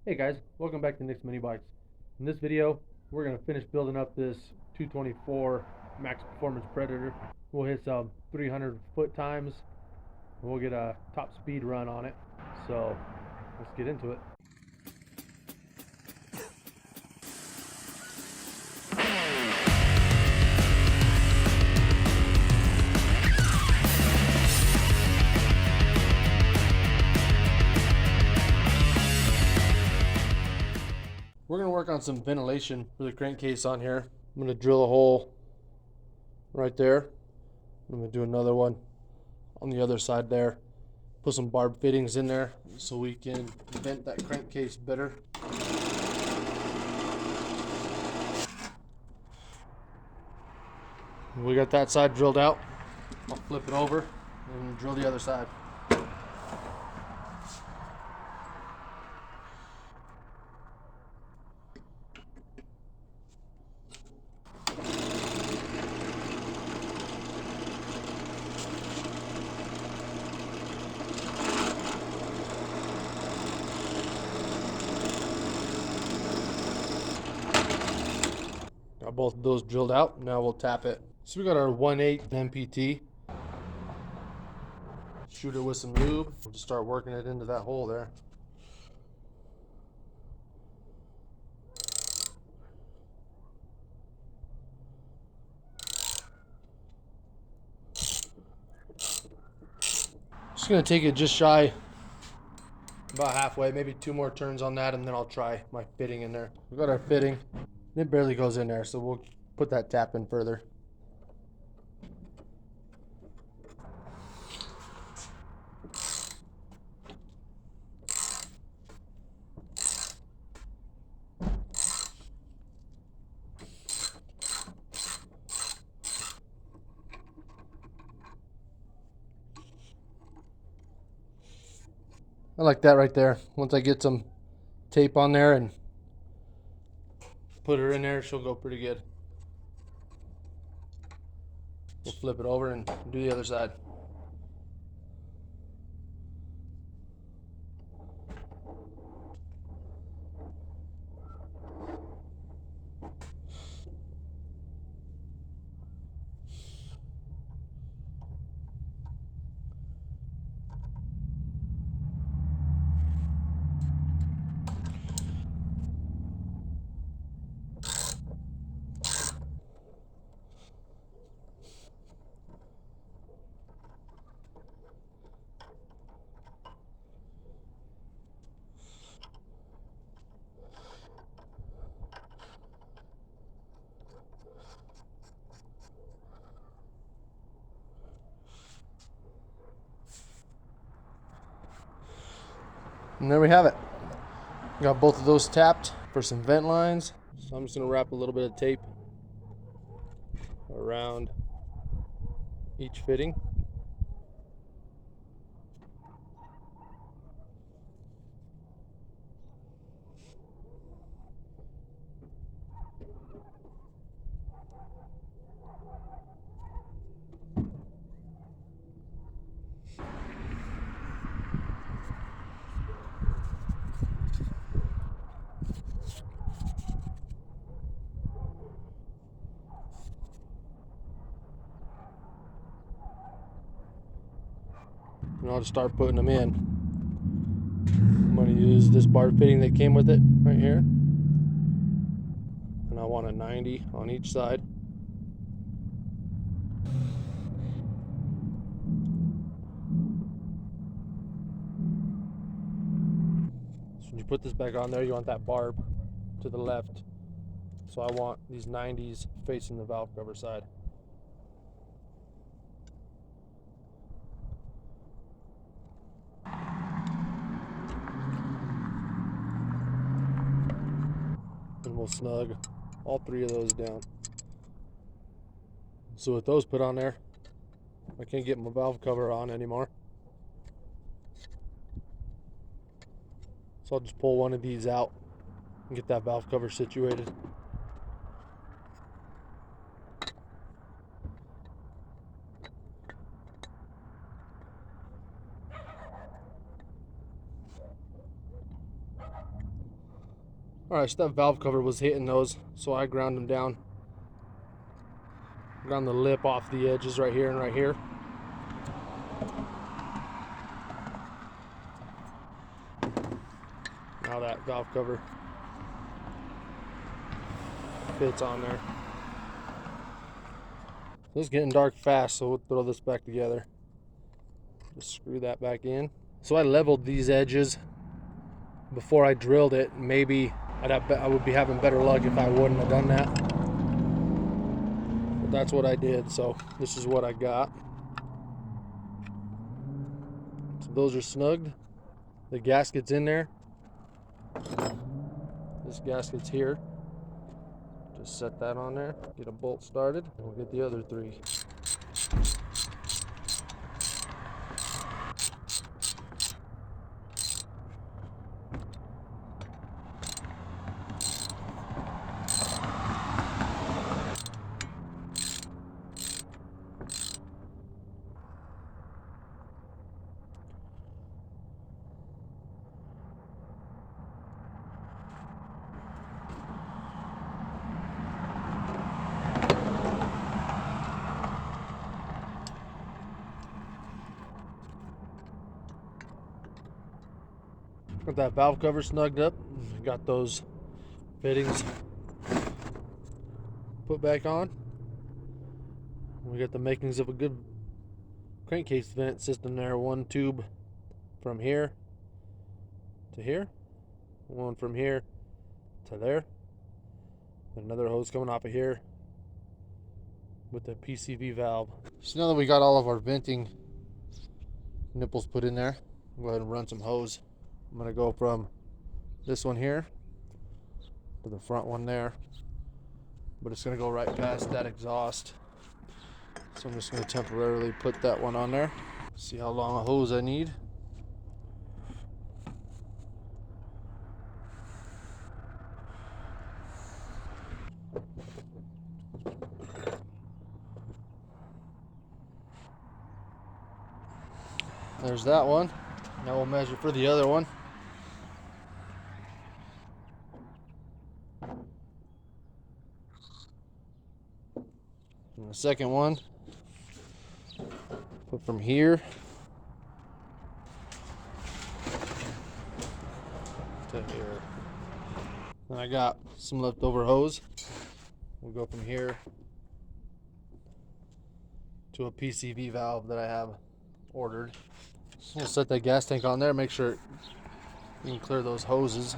Hey guys, welcome back to Nicsminibikes. In this video, we're going to finish building up this 224 Max Performance Predator. We'll hit some 300 foot times and we'll get a top speed run on it. So let's get into it. We're going to work on some ventilation for the crankcase on here. I'm going to drill a hole right there. I'm going to do another one on the other side there. Put some barb fittings in there so we can vent that crankcase better. We got that side drilled out. I'll flip it over and drill the other side. Got both of those drilled out. Now we'll tap it. So we got our 1/8 MPT. Shoot it with some lube. We'll just start working it into that hole there. Just gonna take it just shy, about halfway, maybe 2 more turns on that, and then I'll try my fitting in there. We got our fitting. It barely goes in there, so we'll put that tap in further. I like that right there. Once I get some tape on there and put her in there, she'll go pretty good. We'll flip it over and do the other side. And there we have it. Got both of those tapped for some vent lines. So I'm just gonna wrap a little bit of tape around each fitting. And I'll just start putting them in. I'm going to use this barb fitting that came with it right here. And I want a 90 on each side. So when you put this back on there, you want that barb to the left. So I want these 90s facing the valve cover side. And we'll snug all 3 of those down. So with those put on there, I can't get my valve cover on anymore. So I'll just pull one of these out and get that valve cover situated. Alright, so that valve cover was hitting those, so I ground them down. Ground the lip off the edges right here and right here. Now that valve cover fits on there. It's getting dark fast, so we'll throw this back together. Just screw that back in. So I leveled these edges before I drilled it. Maybe I would be having better luck if I wouldn't have done that. But that's what I did, so this is what I got. So those are snugged. The gasket's in there. This gasket's here. Just set that on there, get a bolt started, and we'll get the other three. Got that valve cover snugged up. Got those fittings put back on. We got the makings of a good crankcase vent system there. One tube from here to here, one from here to there, another hose coming off of here with the PCV valve. So now that we got all of our venting nipples put in there, go ahead and run some hose. I'm going to go from this one here to the front one there, but it's going to go right past that exhaust. So I'm just going to temporarily put that one on there. See how long a hose I need. There's that one. Now we'll measure for the other one. And the second one, put from here to here. And I got some leftover hose. We'll go from here to a PCV valve that I have ordered. So we'll set that gas tank on there, make sure you can clear those hoses.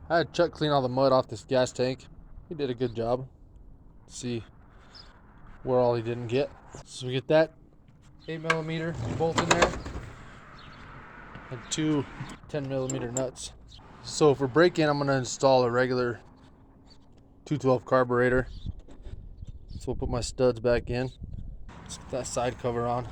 I had Chuck clean all the mud off this gas tank. He did a good job. See where all he didn't get. So we get that 8mm bolt in there and two 10mm nuts. So for break-in, I'm going to install a regular 212 carburetor. So we'll put my studs back in. Let's put that side cover on.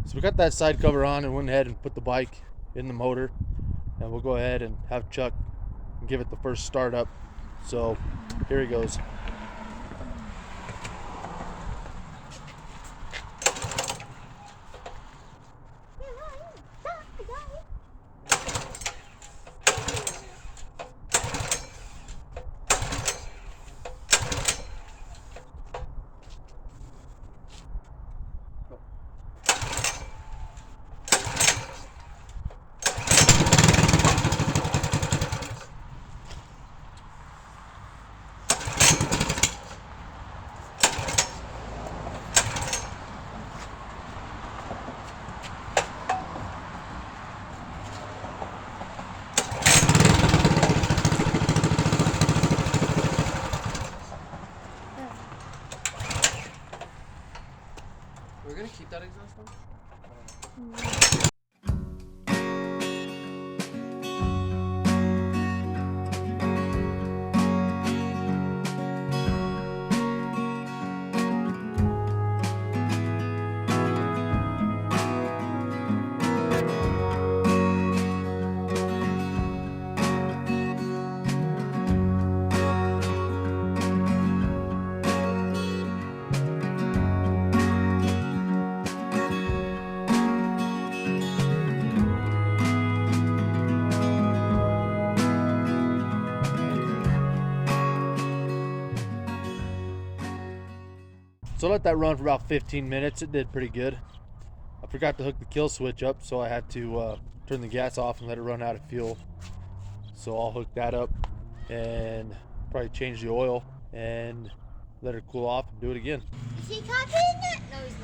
So we got that side cover on and went ahead and put the bike in the motor, and we'll go ahead and have Chuck give it the first start up. So here he goes. We're gonna keep that exhaust on? So I let that run for about 15 minutes. It did pretty good. I forgot to hook the kill switch up, so I had to turn the gas off and let it run out of fuel. So I'll hook that up and probably change the oil and let it cool off and do it again. Is he copying that? No, he's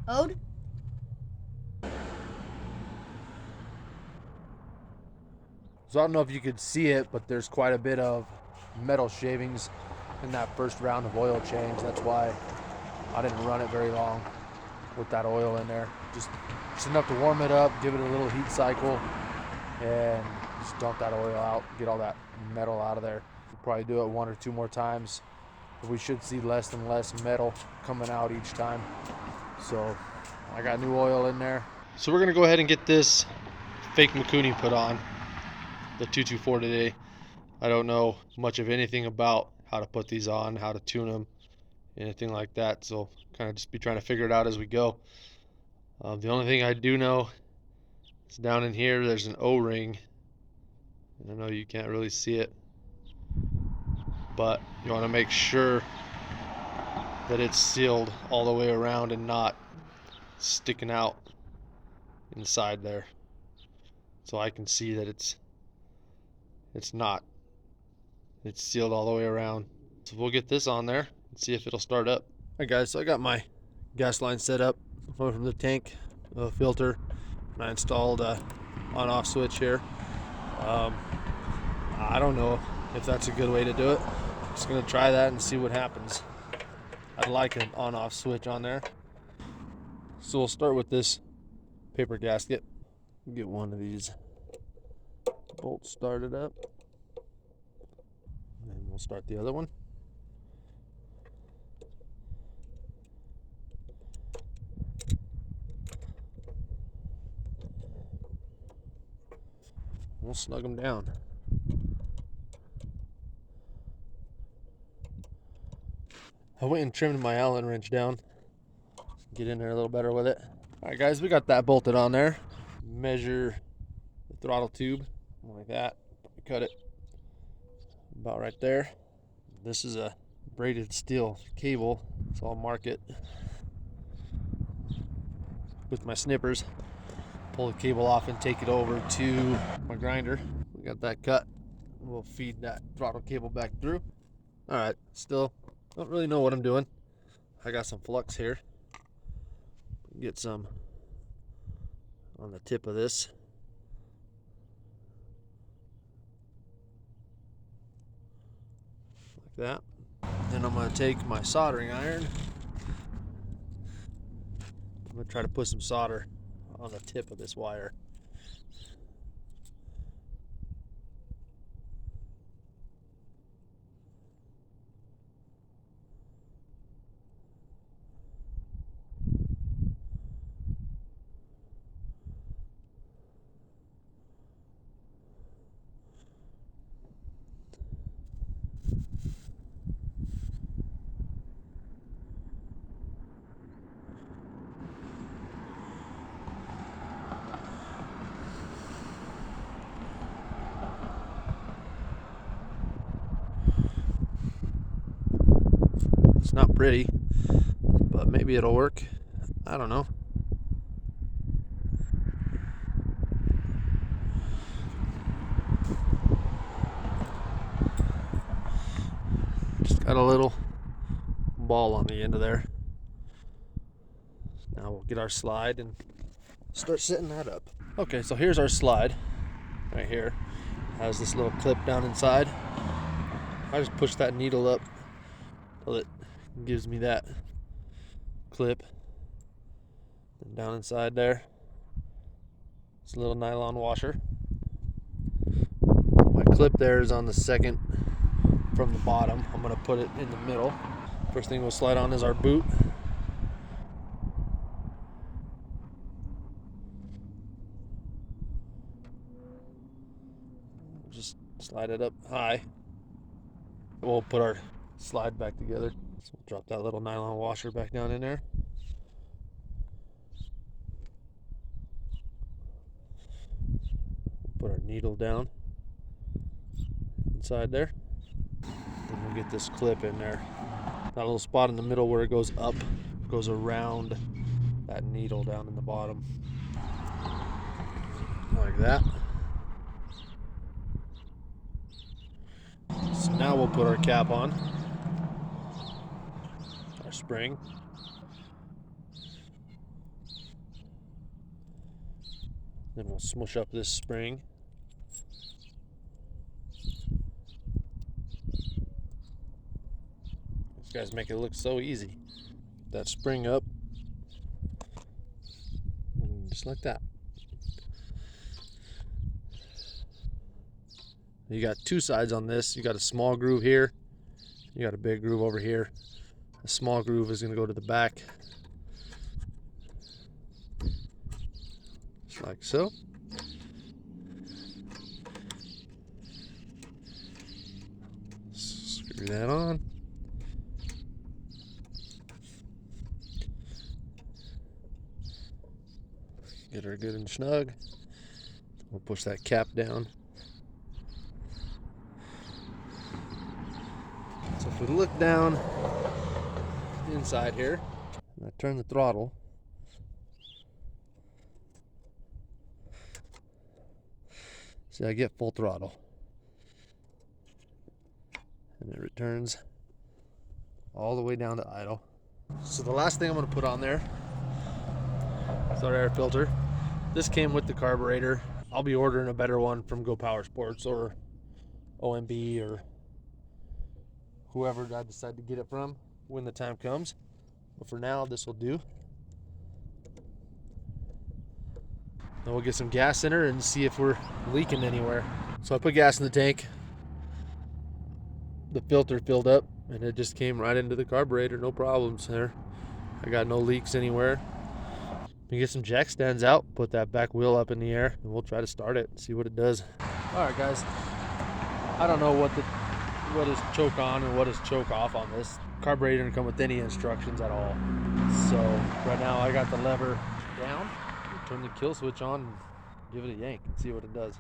not. Ode? So I don't know if you could see it, but there's quite a bit of metal shavings in that first round of oil change. That's why I didn't run it very long with that oil in there. Just enough to warm it up, give it a little heat cycle, and just dump that oil out, get all that metal out of there. We'll probably do it 1 or 2 more times. We should see less and less metal coming out each time. So I got new oil in there. So we're gonna go ahead and get this fake Mikuni put on, the 224 today. I don't know much of anything about how to put these on, how to tune them, anything like that. So kind of just be trying to figure it out as we go. The only thing I do know is down in here there's an O-ring. I know you can't really see it, but you want to make sure that it's sealed all the way around and not sticking out inside there, so I can see that it's sealed all the way around. So we'll get this on there and see if it'll start up. Alright guys, so I got my gas line set up from the tank filter, and I installed a on-off switch here. I don't know if that's a good way to do it. Just gonna try that and see what happens. I'd like an on-off switch on there. So we'll start with this paper gasket. Get one of these bolts started up, and we'll start the other one. We'll snug them down. I went and trimmed my Allen wrench down. Get in there a little better with it. Alright guys, we got that bolted on there. Measure the throttle tube like that. Cut it about right there. This is a braided steel cable, so I'll mark it with my snippers. Pull the cable off and take it over to my grinder. We got that cut. We'll feed that throttle cable back through. Alright, still don't really know what I'm doing. I got some flux here. Get some on the tip of this. Like that. Then I'm going to take my soldering iron. I'm going to try to put some solder on the tip of this wire. It's not pretty, but maybe it'll work. I don't know. Just got a little ball on the end of there. Now we'll get our slide and start setting that up. Okay, so here's our slide right here. Has this little clip down inside. I just push that needle up till it gives me that clip. And down inside there, it's a little nylon washer. My clip there is on the second from the bottom. I'm gonna put it in the middle. First thing we'll slide on is our boot. Just slide it up high. We'll put our slide back together. So we'll drop that little nylon washer back down in there. Put our needle down inside there. And we'll get this clip in there. That little spot in the middle where it goes up, goes around that needle down in the bottom. Like that. So now we'll put our cap on. Our spring. Then we'll smush up this spring. These guys make it look so easy. That spring up. And just like that. You got two sides on this. You got a small groove here. You got a big groove over here. A small groove is going to go to the back. Just like so. Screw that on. Get her good and snug. We'll push that cap down. So if we look down inside here, and I turn the throttle, see, I get full throttle, and it returns all the way down to idle. So the last thing I'm going to put on there is our air filter. This came with the carburetor. I'll be ordering a better one from Go Power Sports or OMB or whoever I decide to get it from when the time comes. But for now, this will do. Then we'll get some gas in her and see if we're leaking anywhere. So I put gas in the tank. The filter filled up and it just came right into the carburetor. No problems there. I got no leaks anywhere. We get some jack stands out, put that back wheel up in the air, and we'll try to start it and see what it does. All right, guys. I don't know what is choke on and what is choke off on this. Carburetor didn't come with any instructions at all. So right now I got the lever down. Turn the kill switch on and give it a yank and see what it does.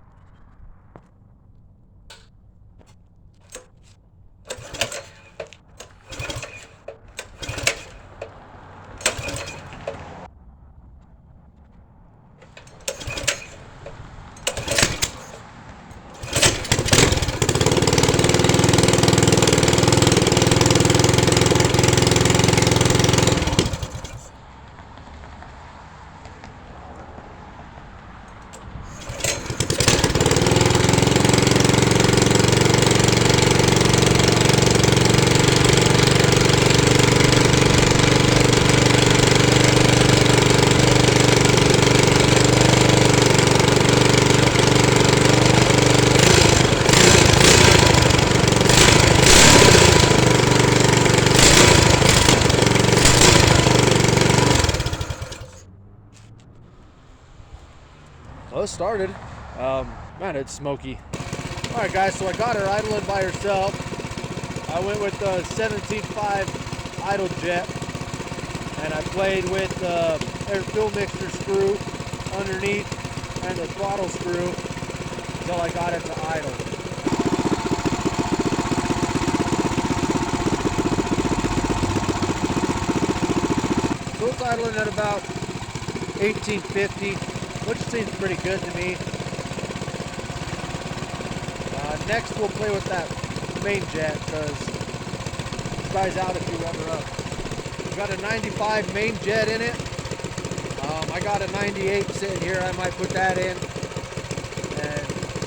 Well, it started. Man, it's smoky. All right, guys, so I got her idling by herself. I went with the 17.5 idle jet, and I played with the air fuel mixture screw underneath and the throttle screw until I got it to idle. So it's idling at about 1850. Which seems pretty good to me. Next we'll play with that main jet because it dries out if you rev her up. We've got a 95 main jet in it. I got a 98 sitting here. I might put that in and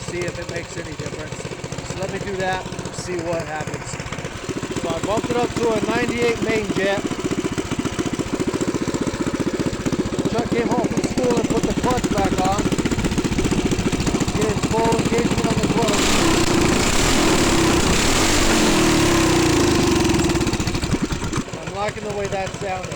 see if it makes any difference. So let me do that and see what happens. So I bumped it up to a 98 main jet. Chuck came home from school and put the clutch back on. Getting full engagement on the clutch. I'm liking the way that sounded.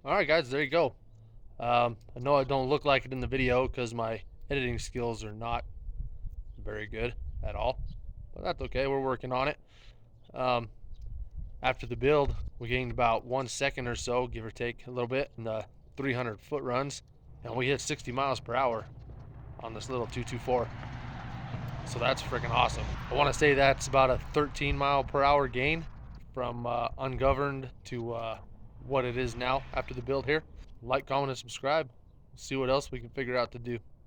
All right, guys, there you go. I know I don't look like it in the video because my editing skills are not very good at all, but that's okay. We're working on it. After the build, we gained about 1 second or so, give or take a little bit, in the 300 foot runs, and we hit 60 miles per hour on this little 224. So that's freaking awesome. I want to say that's about a 13 mile per hour gain from ungoverned to what it is now after the build here. Like, comment, and subscribe. See what else we can figure out to do.